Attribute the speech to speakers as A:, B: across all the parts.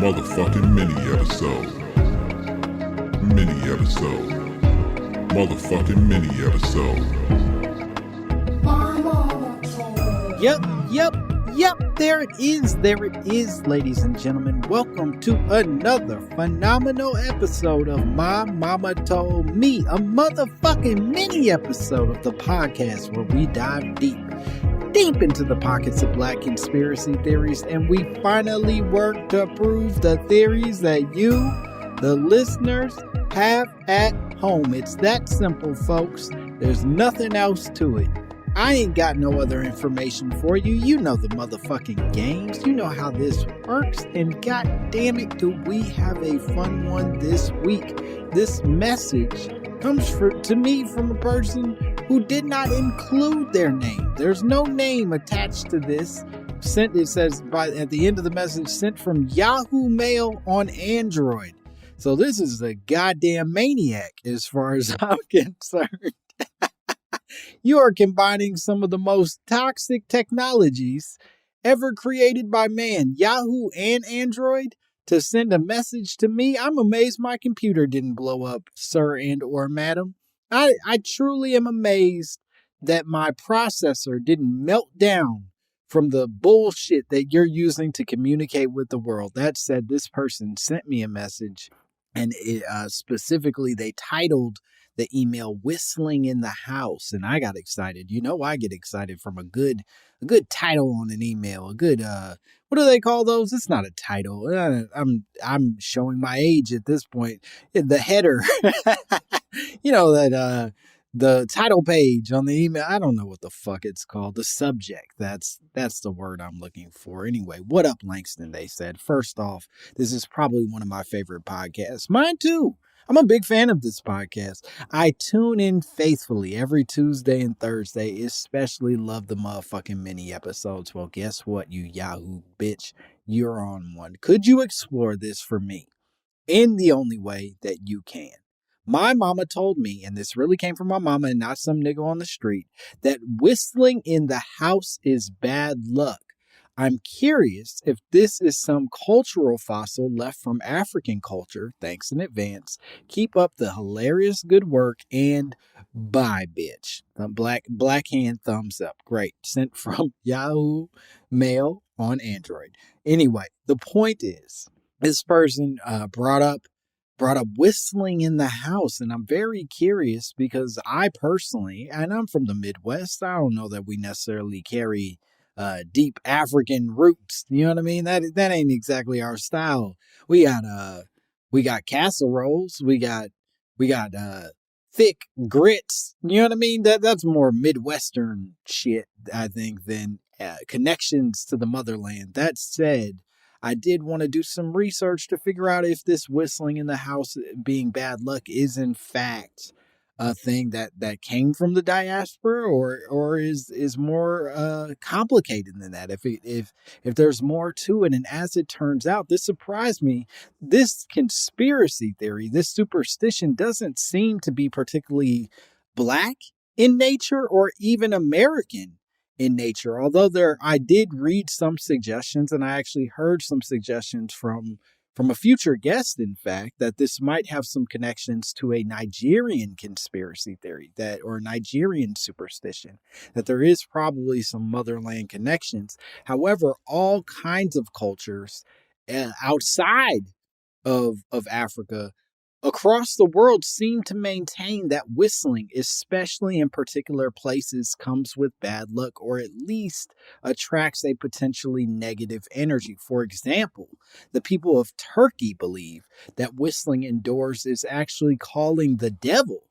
A: Motherfucking mini episode. Mini episode. Motherfucking mini episode.
B: Yep, there it is, ladies and gentlemen. Welcome to another phenomenal episode of My Mama Told Me, a motherfucking mini episode of the podcast where we dive deep into the pockets of black conspiracy theories, and we finally work to prove the theories that you, the listeners, have at home. It's that simple, folks. There's nothing else to it. I ain't got no other information for you. You know the motherfucking games. You know how this works. And god damn it, do we have a fun one this week. This message comes to me from a person who did not include their name. There's no name attached to this. It says at the end of the message, sent from Yahoo Mail on Android. So this is a goddamn maniac as far as I'm concerned. You are combining some of the most toxic technologies ever created by man, Yahoo and Android, to send a message to me. I'm amazed my computer didn't blow up, sir and or madam. I truly am amazed that my processor didn't melt down from the bullshit that you're using to communicate with the world. That said, this person sent me a message, and specifically they titled the email "Whistling in the House," and I got excited. You know, I get excited from a good title on an email. A good what do they call those? It's not a title. I'm showing my age at this point. The header, you know, that the title page on the email. I don't know what the fuck it's called. The subject. That's the word I'm looking for. Anyway, what up, Langston? They said. First off, this is probably one of my favorite podcasts. Mine too. I'm a big fan of this podcast. I tune in faithfully every Tuesday and Thursday, especially love the motherfucking mini episodes. Well, guess what, you Yahoo bitch? You're on one. Could you explore this for me in the only way that you can? My mama told me, and this really came from my mama and not some nigga on the street, that whistling in the house is bad luck. I'm curious if this is some cultural fossil left from African culture. Thanks in advance. Keep up the hilarious good work, and bye, bitch. The black hand thumbs up. Great. Sent from Yahoo Mail on Android. Anyway, the point is, this person brought up whistling in the house, and I'm very curious because I personally, and I'm from the Midwest, I don't know that we necessarily carry deep African roots. You know what I mean? That ain't exactly our style. We got casseroles. We got thick grits. You know what I mean? That's more Midwestern shit, I think, than connections to the motherland. That said, I did want to do some research to figure out if this whistling in the house being bad luck is in fact a thing that came from the diaspora, or is more complicated than that. If there's more to it, and as it turns out, this surprised me. This conspiracy theory, this superstition, doesn't seem to be particularly black in nature or even American in nature. Although I did read some suggestions, and I actually heard some suggestions from a future guest, in fact, that this might have some connections to a Nigerian conspiracy theory or Nigerian superstition, that there is probably some motherland connections. However, all kinds of cultures outside of Africa across the world seem to maintain that whistling, especially in particular places, comes with bad luck, or at least attracts a potentially negative energy. For example, the people of Turkey believe that whistling indoors is actually calling the devil,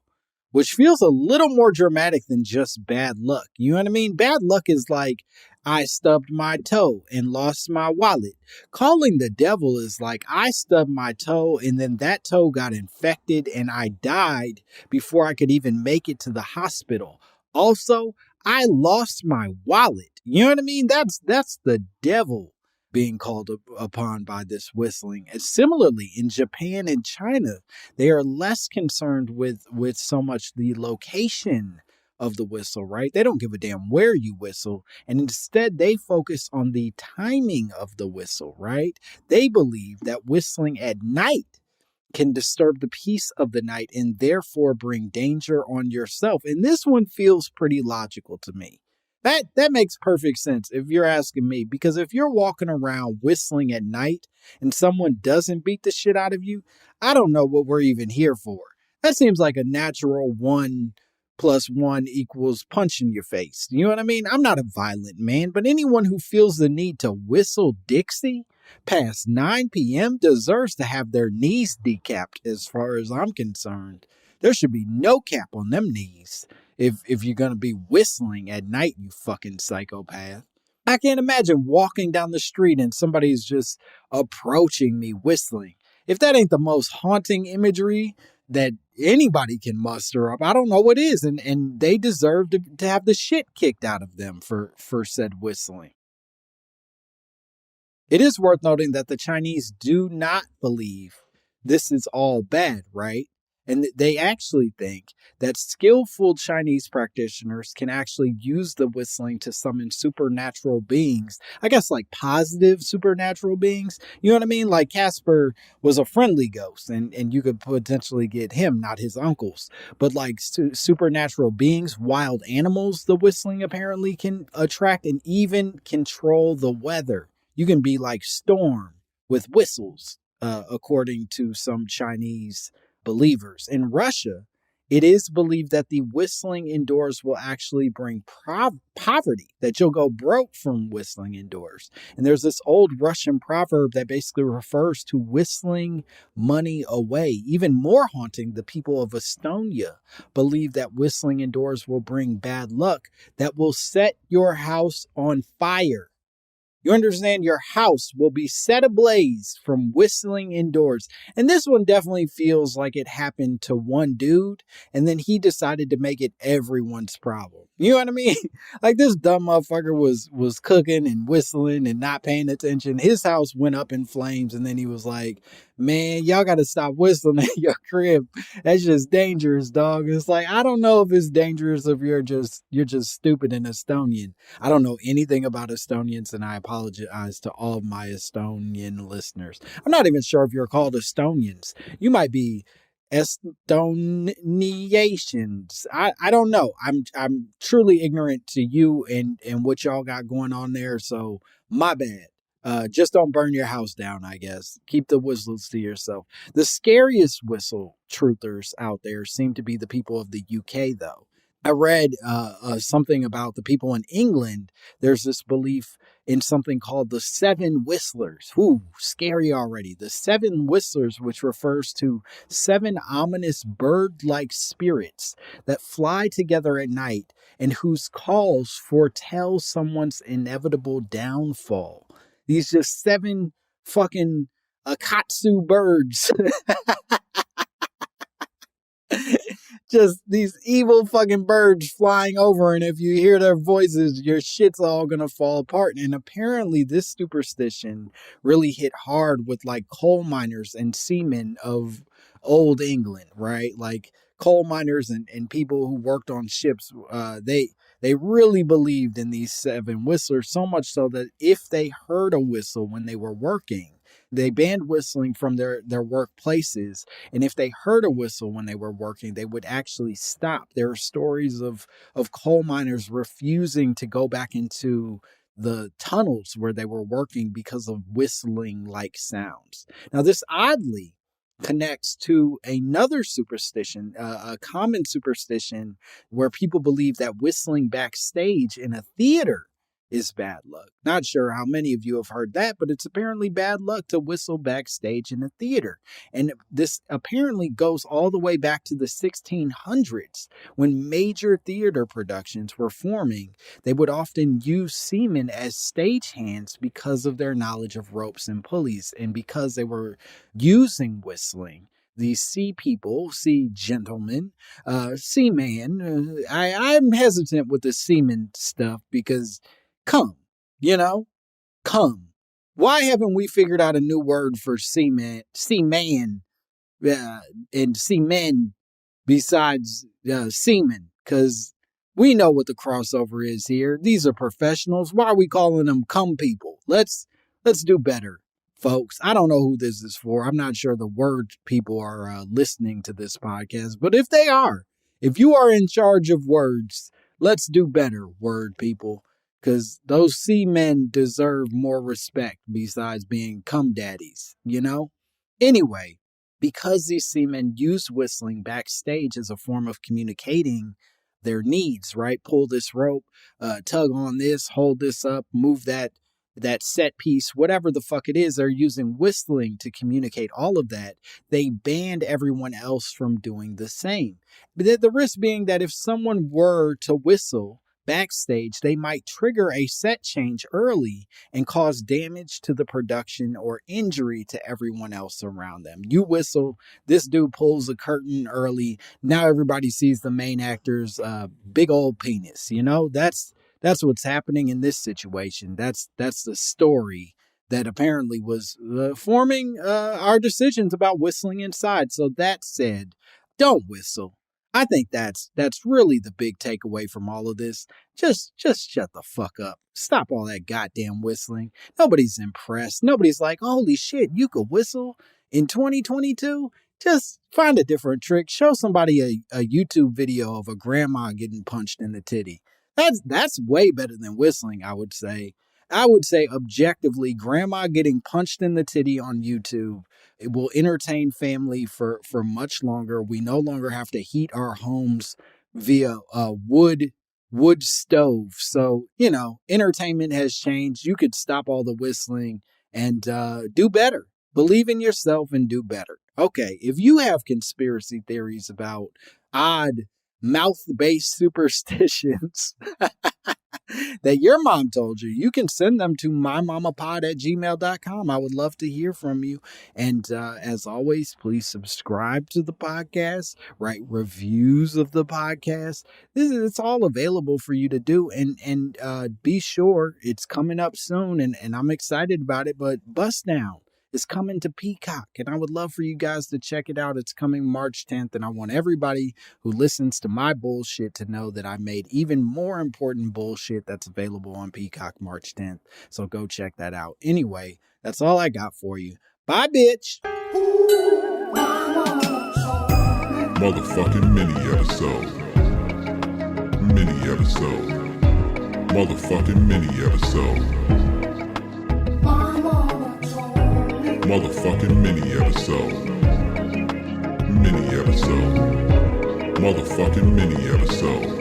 B: which feels a little more dramatic than just bad luck. You know what I mean? Bad luck is like, I stubbed my toe and lost my wallet. Calling the devil is like, I stubbed my toe and then that toe got infected and I died before I could even make it to the hospital. Also, I lost my wallet. You know what I mean? That's the devil being called upon by this whistling. And similarly, in Japan and China, they are less concerned with so much the location of the whistle, right? They don't give a damn where you whistle. And instead, they focus on the timing of the whistle, right? They believe that whistling at night can disturb the peace of the night and therefore bring danger on yourself. And this one feels pretty logical to me. That makes perfect sense if you're asking me, because if you're walking around whistling at night and someone doesn't beat the shit out of you, I don't know what we're even here for. That seems like a natural 1+1 = punch in your face. You know what I mean? I'm not a violent man, but anyone who feels the need to whistle Dixie past 9 p.m. deserves to have their knees decapped as far as I'm concerned. There should be no cap on them knees if you're going to be whistling at night, you fucking psychopath. I can't imagine walking down the street and somebody's just approaching me whistling. If that ain't the most haunting imagery that anybody can muster up, I don't know what is. And they deserve to have the shit kicked out of them for said whistling. It is worth noting that the Chinese do not believe this is all bad, right? And they actually think that skillful Chinese practitioners can actually use the whistling to summon supernatural beings. I guess like positive supernatural beings. You know what I mean? Like Casper was a friendly ghost and you could potentially get him, not his uncles. But like supernatural beings, wild animals, the whistling apparently can attract and even control the weather. You can be like Storm with whistles, according to some Chinese believers. In Russia, it is believed that the whistling indoors will actually bring poverty, that you'll go broke from whistling indoors. And there's this old Russian proverb that basically refers to whistling money away. Even more haunting, the people of Estonia believe that whistling indoors will bring bad luck that will set your house on fire. You understand, your house will be set ablaze from whistling indoors. And this one definitely feels like it happened to one dude, and then he decided to make it everyone's problem. You know what I mean? Like this dumb motherfucker was cooking and whistling and not paying attention. His house went up in flames, and then he was like, man, y'all got to stop whistling at your crib. That's just dangerous, dog. It's like, I don't know if it's dangerous if you're just stupid and Estonian. I don't know anything about Estonians, and I apologize to all of my Estonian listeners. I'm not even sure if you're called Estonians. You might be Estoniations. I don't know. I'm truly ignorant to you and what y'all got going on there. So my bad. Just don't burn your house down, I guess. Keep the whistles to yourself. The scariest whistle truthers out there seem to be the people of the UK, though. I read something about the people in England. There's this belief in something called the Seven Whistlers. Ooh, scary already. The Seven Whistlers, which refers to 7 ominous bird-like spirits that fly together at night and whose calls foretell someone's inevitable downfall. These just 7 fucking Akatsu birds. Just these evil fucking birds flying over, and if you hear their voices, your shit's all gonna fall apart. And apparently this superstition really hit hard with like coal miners and seamen of old England, right? Like coal miners and people who worked on ships, they really believed in these 7 whistlers, so much so that if they heard a whistle when they were working, they banned whistling from their workplaces. And if they heard a whistle when they were working, they would actually stop. There are stories of coal miners refusing to go back into the tunnels where they were working because of whistling like sounds. Now, this oddly connects to another superstition, a common superstition where people believe that whistling backstage in a theater is bad luck. Not sure how many of you have heard that, but it's apparently bad luck to whistle backstage in a theater. And this apparently goes all the way back to the 1600s when major theater productions were forming. They would often use seamen as stagehands because of their knowledge of ropes and pulleys, and because they were using whistling. These sea people, sea gentlemen, seaman. I'm hesitant with the seaman stuff because come. Why haven't we figured out a new word for seaman, and seamen besides seaman? Because We know what the crossover is here. These are professionals. Why are we calling them cum people? Let's do better, folks. I don't know who this is for. I'm not sure the word people are listening to this podcast, but if they are, if you are in charge of words, let's do better, word people, because those seamen deserve more respect besides being cum daddies, you know? Anyway, because these seamen use whistling backstage as a form of communicating their needs, right? Pull this rope, tug on this, hold this up, move that set piece, whatever the fuck it is, they're using whistling to communicate all of that. They banned everyone else from doing the same. But the risk being that if someone were to whistle backstage, they might trigger a set change early and cause damage to the production or injury to everyone else around them. You whistle, this dude pulls a curtain early. Now everybody sees the main actor's big old penis. You know, that's what's happening in this situation. That's the story that apparently was forming our decisions about whistling inside. So that said, don't whistle. I think that's really the big takeaway from all of this. Just shut the fuck up. Stop all that goddamn whistling. Nobody's impressed. Nobody's like, holy shit, you could whistle in 2022? Just find a different trick. Show somebody a YouTube video of a grandma getting punched in the titty. That's way better than whistling, I would say. I would say objectively, grandma getting punched in the titty on YouTube, it will entertain family for much longer. We no longer have to heat our homes via a wood stove. So, you know, entertainment has changed. You could stop all the whistling and do better. Believe in yourself and do better. Okay, if you have conspiracy theories about odd mouth-based superstitions that your mom told you, you can send them to mymommapod@gmail.com. I would love to hear from you. And as always, please subscribe to the podcast, write reviews of the podcast. It's all available for you to do. And be sure it's coming up soon, and I'm excited about it. But Bust Down is coming to Peacock, and I would love for you guys to check it out. It's coming March 10th, and I want everybody who listens to my bullshit to know that I made even more important bullshit that's available on Peacock March 10th. So go check that out. Anyway, that's all I got for you. Bye, bitch.
A: Motherfucking mini episode. Mini episode. Motherfucking mini episode. Motherfucking mini episode. Mini episode. Motherfucking mini episode.